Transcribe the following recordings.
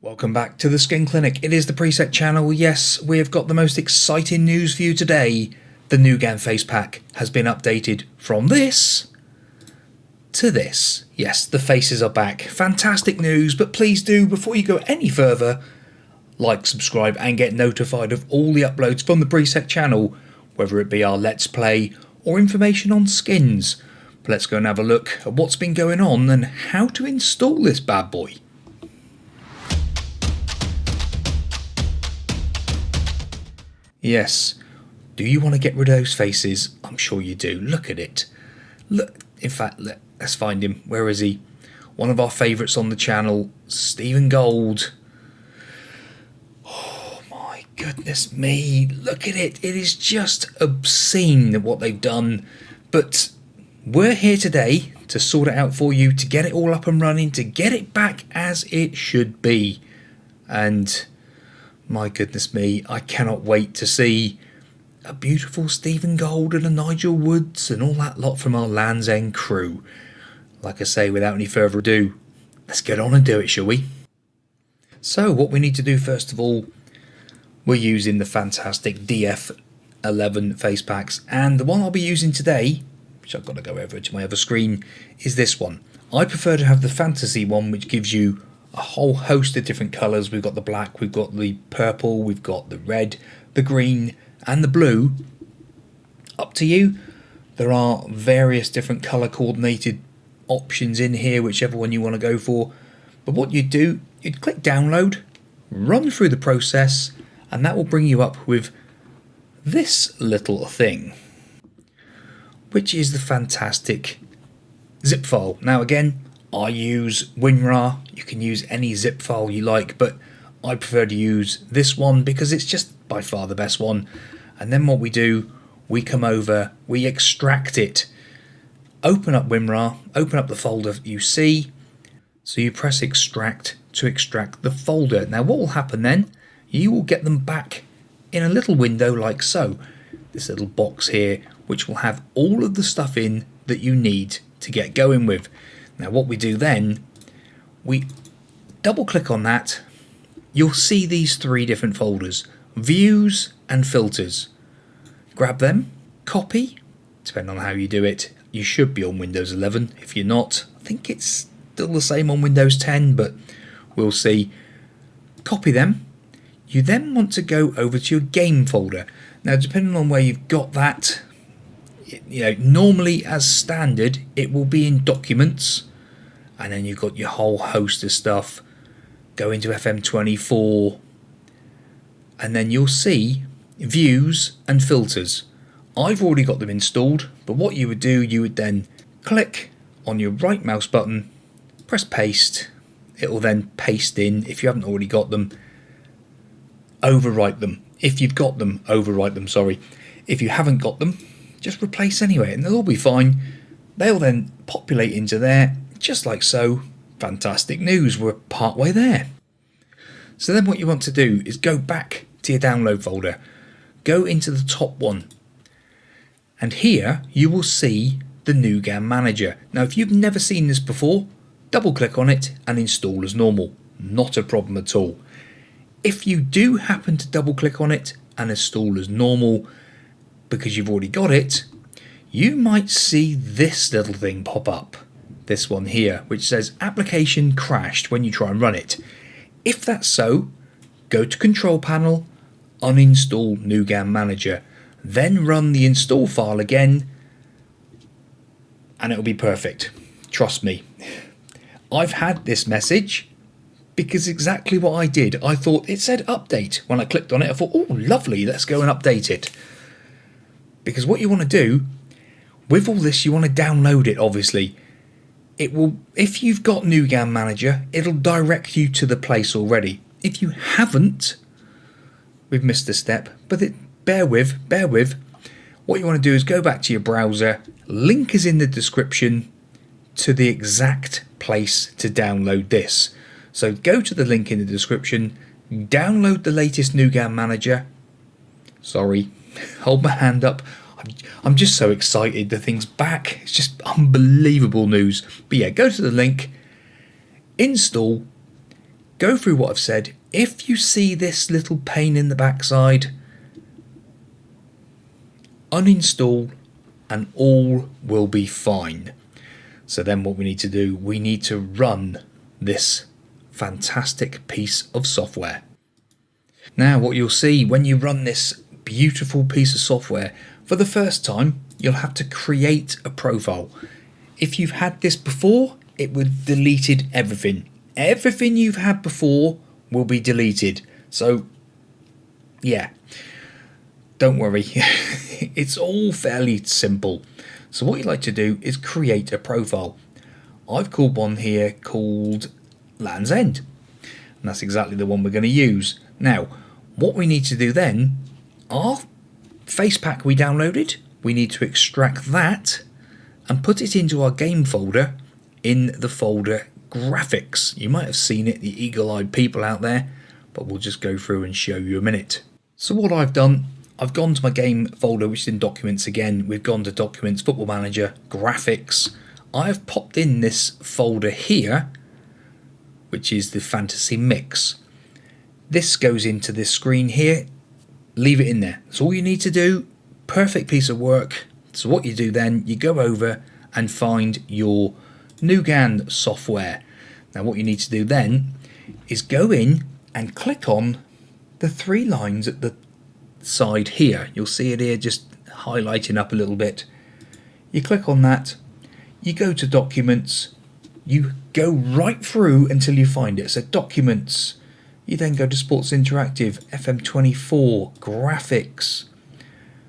Welcome back to the Skin Clinic. It is the Priisek channel. Yes, we have got the most exciting news for you today. The NewGAN FACEPACK has been updated from this to this. Yes, the faces are back. Fantastic news, but please do, before you go any further, like, subscribe and get notified of all the uploads from the Priisek channel, whether it be our Let's Play or information on skins. But let's go and have a look at what's been going on and how to install this bad boy. Yes, do you want to get rid of those faces? I'm sure you do. Look at it. Look, in fact, let's find him. Where is he? One of our favourites on the channel, Stephen Gold. Oh my goodness me, look at it. It is just obscene what they've done. But we're here today to sort it out for you, to get it all up and running, to get it back as it should be. And my goodness me, I cannot wait to see a beautiful Stephen Gold and a Nigel Woods and all that lot from our Land's End crew. Like I say, without any further ado, let's get on and do it, shall we? So what we need to do first of all, we're using the fantastic DF11 face packs, and the one I'll be using today, which I've got to go over to my other screen, is this one. I prefer to have the fantasy one, which gives you a whole host of different colours. We've got the black, we've got the purple, we've got the red, the green and the blue. Up to you. There are various different colour coordinated options in here, whichever one you want to go for. But what you'd do, you'd click download, run through the process, and that will bring you up with this little thing, which is the fantastic zip file. Now again, I use WinRAR. You can use any zip file you like, but I prefer to use this one because it's just by far the best one. And then what we do, we come over, we extract it, open up WinRAR, open up the folder you see. So you press extract to extract the folder. Now what will happen then, you will get them back in a little window like so. This little box here, which will have all of the stuff in that you need to get going with. Now what we do then, we double click on that, you'll see these three different folders, views and filters. Grab them, copy, depending on how you do it. You should be on Windows 11. If you're not, I think it's still the same on Windows 10, but we'll see. Copy them. You then want to go over to your game folder. Now depending on where you've got that, you know, normally as standard it will be in documents, and then you've got your whole host of stuff. Go into FM24 and then you'll see views and filters. I've already got them installed, but what you would do, you would then click on your right mouse button, press paste. It will then paste in. If you haven't already got them, overwrite them. If you've got them, overwrite them, sorry. If you haven't got them, just replace anyway and they'll all be fine. They'll then populate into there, just like so. Fantastic news, we're part way there. So then what you want to do is go back to your download folder, go into the top one, and here you will see the NewGAN-Manager. Now if you've never seen this before, double click on it and install as normal, not a problem at all. If you do happen to double click on it and install as normal because you've already got it, you might see this little thing pop up. This one here, which says application crashed when you try and run it. If that's so, go to control panel, uninstall NewGAN-Manager, then run the install file again, and it'll be perfect. Trust me. I've had this message because exactly what I did. I thought it said update. When I clicked on it, I thought, oh lovely, let's go and update it. Because what you want to do with all this, you want to download it obviously. It will, if you've got NewGAN-Manager, it'll direct you to the place already. If you haven't, we've missed a step, but bear with. What you want to do is go back to your browser, link is in the description to the exact place to download this. So go to the link in the description, download the latest NewGAN-Manager. Sorry, hold my hand up. I'm just so excited the thing's back. It's just unbelievable news. But yeah, go to the link, install, go through what I've said. If you see this little pain in the backside, uninstall and all will be fine. So then what we need to do, we need to run this fantastic piece of software. Now what you'll see when you run this beautiful piece of software, for the first time you'll have to create a profile. If you've had this before, it would deleted everything. Everything you've had before will be deleted. So yeah, don't worry. It's all fairly simple. So what you like to do is create a profile. I've called one here called Land's End, and that's exactly the one we're going to use. Now what we need to do then, our FACEPACK we downloaded, we need to extract that and put it into our game folder in the folder graphics. You might have seen it, the eagle-eyed people out there, but we'll just go through and show you a minute. So what I've done, I've gone to my game folder, which is in documents again. We've gone to documents, football manager, graphics. I've popped in this folder here, which is the fantasy mix. This goes into this screen here. Leave it in there. That's all you need to do. Perfect piece of work. So what you do then, you go over and find your NewGAN software. Now what you need to do then is go in and click on the 3 lines at the side here. You'll see it here just highlighting up a little bit. You click on that, you go to documents, you go right through until you find it. So documents, you then go to Sports Interactive, FM24, graphics,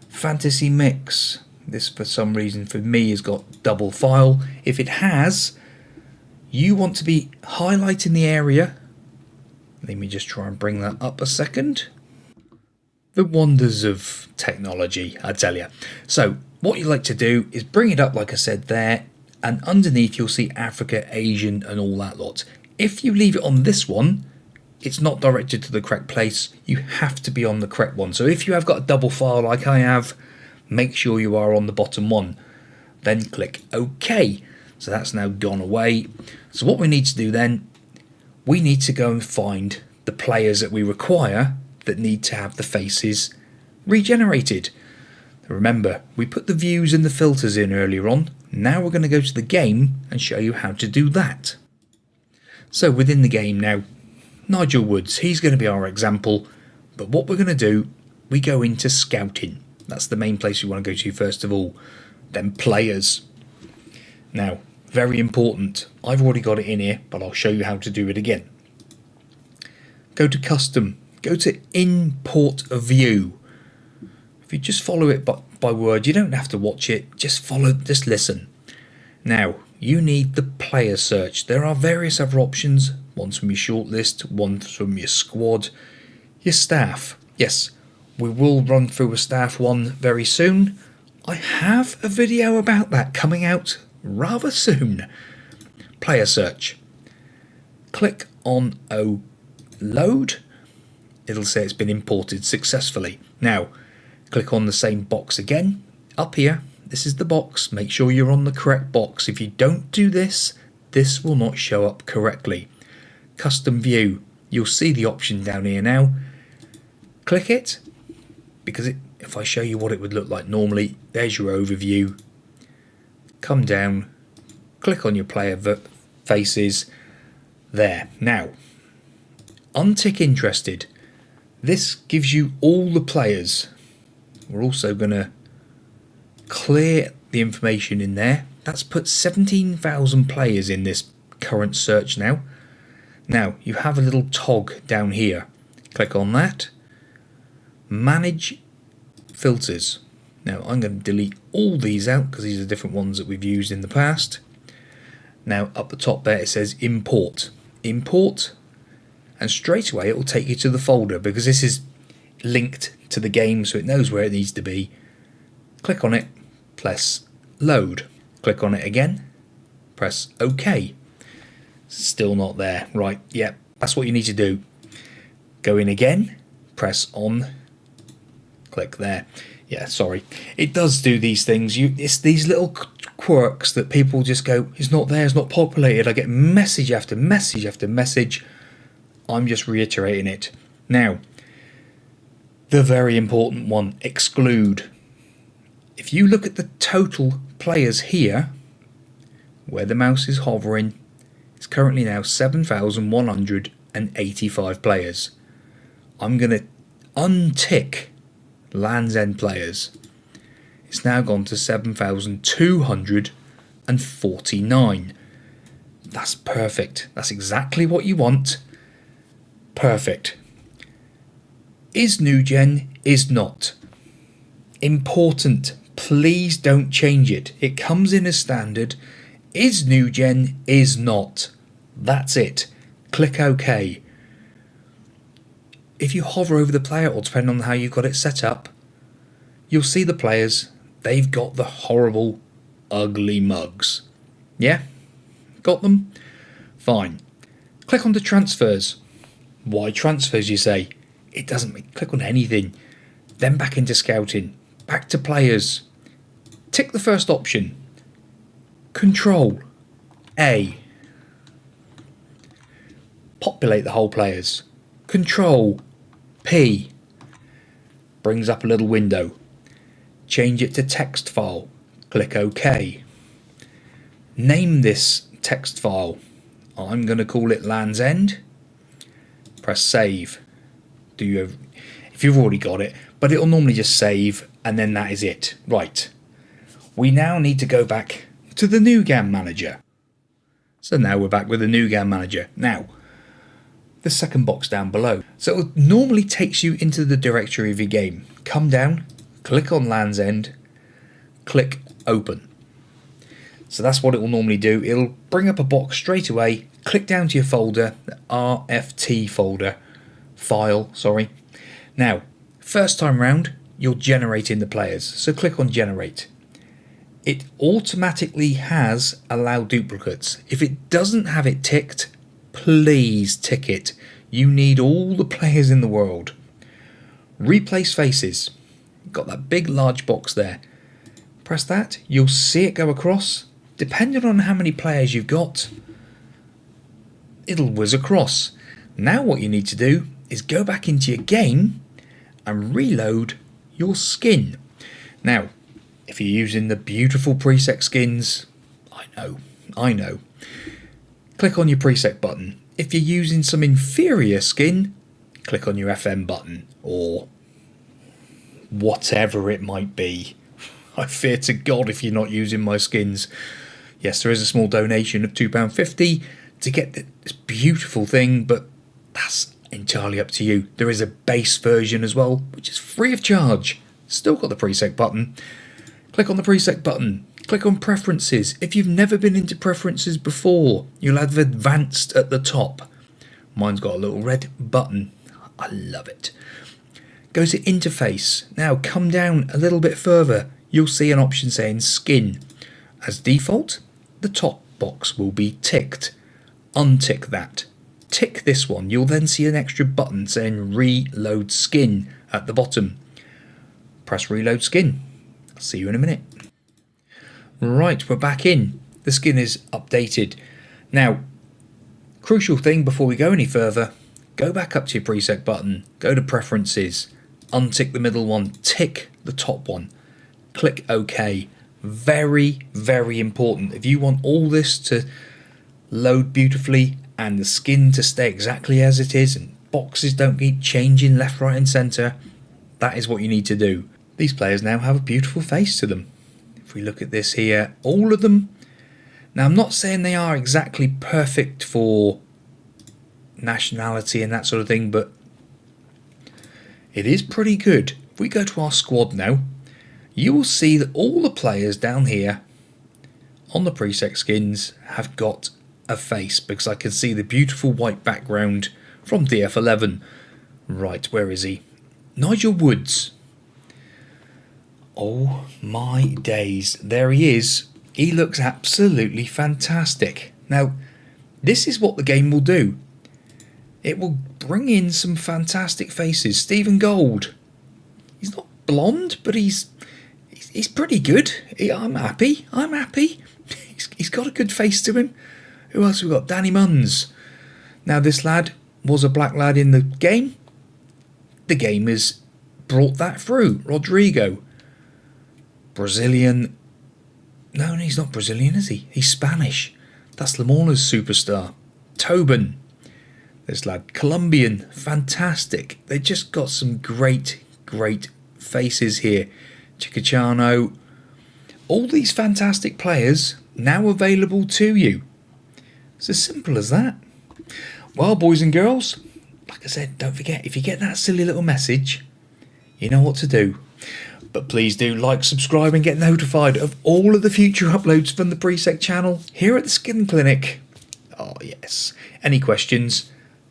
fantasy mix. This for some reason for me has got double file. If it has, you want to be highlighting the area. Let me just try and bring that up a second. The wonders of technology, I tell you. So what you like to do is bring it up like I said there, and underneath you'll see Africa, Asian and all that lot. If you leave it on this one, it's not directed to the correct place. You have to be on the correct one. So if you have got a double file like I have, make sure you are on the bottom one. Then click OK. So that's now gone away. So what we need to do then, we need to go and find the players that we require that need to have the faces regenerated. Remember, we put the views and the filters in earlier on. Now we're going to go to the game and show you how to do that. So within the game now, Nigel Woods, he's going to be our example. But what we're going to do, we go into scouting. That's the main place we want to go to first of all. Then players. Now, very important. I've already got it in here, but I'll show you how to do it again. Go to custom. Go to import a view. If you just follow it by word, you don't have to watch it. Just follow, just listen. Now, you need the player search. There are various other options. One's from your shortlist, one's from your squad, your staff. Yes, we will run through a staff one very soon. I have a video about that coming out rather soon. Player search. Click on load. It'll say it's been imported successfully. Now, click on the same box again. Up here, this is the box. Make sure you're on the correct box. If you don't do this, this will not show up correctly. Custom view. You'll see the option down here now. Click it, because if I show you what it would look like normally, there's your overview. Come down, click on your player faces. There. Now, untick interested. This gives you all the players. We're also going to clear the information in there. That's put 17,000 players in this current search now. Now, you have a little toggle down here. Click on that. Manage filters. Now, I'm going to delete all these out because these are different ones that we've used in the past. Now, up the top there, it says import. Import. And straight away, it will take you to the folder because this is linked to the game, so it knows where it needs to be. Click on it, press load. Click on it again, press OK. Still not there. Right, yeah, that's what you need to do. Go in again, press on, click there. Yeah, sorry. It does do these things. It's these little quirks that people just go, it's not there, it's not populated. I get message after message after message. I'm just reiterating it. Now, the very important one, exclude. If you look at the total players here, where the mouse is hovering, it's currently now 7,185 players. I'm going to untick Land's End players. It's now gone to 7,249. That's perfect. That's exactly what you want. Perfect. Is NewGen, is not. Important. Please don't change it. It comes in as standard. Is NewGen, is not. That's it. Click OK. If you hover over the player, or depending on how you've got it set up, you'll see the players. They've got the horrible, ugly mugs. Yeah? Got them? Fine. Click on the transfers. Why transfers, you say? It doesn't. Click on anything. Then back into scouting. Back to players. Tick the first option. Control A. Populate the whole players. Control P. Brings up a little window. Change it to text file. Click OK. Name this text file. I'm going to call it Land's End. Press save. If you've already got it, but it'll normally just save and then that is it. Right. We now need to go back to the NewGAN-Manager. So now we're back with the NewGAN-Manager. Now, the second box down below. So it normally takes you into the directory of your game. Come down, click on Land's End, click open. So that's what it will normally do. It'll bring up a box straight away. Click down to your folder, the RFT folder, file, sorry. Now, first time round, you're generating the players. So click on generate. It automatically has allow duplicates. If it doesn't have it ticked, please tick it. You need all the players in the world. Replace faces. Got that big large box there. Press that. You'll see it go across. Depending on how many players you've got, it'll whiz across. Now what you need to do is go back into your game and reload your skin. Now, if you're using the beautiful Priisek skins, I know. Click on your Priisek button. If you're using some inferior skin, click on your FM button or whatever it might be. I fear to God if you're not using my skins. Yes, there is a small donation of £2.50 to get this beautiful thing, but that's entirely up to you. There is a base version as well, which is free of charge. Still got the Priisek button. Click on the Priisek button. Click on Preferences. If you've never been into Preferences before, you'll have Advanced at the top. Mine's got a little red button. I love it. Go to Interface. Now come down a little bit further. You'll see an option saying Skin. As default, the top box will be ticked. Untick that. Tick this one. You'll then see an extra button saying Reload Skin at the bottom. Press Reload Skin. I'll see you in a minute. Right, we're back in. The skin is updated. Now, crucial thing before we go any further, go back up to your Priisek button, go to Preferences, untick the middle one, tick the top one, click OK. Very, very important. If you want all this to load beautifully and the skin to stay exactly as it is and boxes don't keep changing left, right and centre, that is what you need to do. These players now have a beautiful face to them. If we look at this here, all of them. Now I'm not saying they are exactly perfect for nationality and that sort of thing, but it is pretty good. If we go to our squad now, you will see that all the players down here on the Priisek skins have got a face, because I can see the beautiful white background from DF11. Right, where is he? Nigel Woods. Oh my days, there he is. He looks absolutely fantastic. Now, this is what the game will do. It will bring in some fantastic faces. Stephen Gold. He's not blonde, but he's pretty good. I'm happy. He's got a good face to him. Who else have we got? Danny Munns. Now this lad, was a black lad in the game, the game has brought that through. Rodrigo, Brazilian. No, he's not Brazilian, is he? He's Spanish. That's Lamorna's superstar. Tobin. This lad, Colombian, fantastic. They just got some great faces here. Chicachano. All these fantastic players now available to you. It's as simple as that. Well, boys and girls, like I said, don't forget, if you get that silly little message, you know what to do. But please do like, subscribe and get notified of all of the future uploads from the Priisek channel here at the Skin Clinic. Oh yes. Any questions?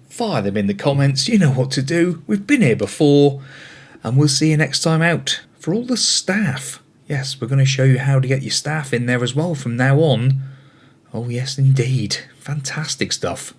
Fire them in the comments. You know what to do. We've been here before. And we'll see you next time out. For all the staff. Yes, we're going to show you how to get your staff in there as well from now on. Oh yes, indeed. Fantastic stuff.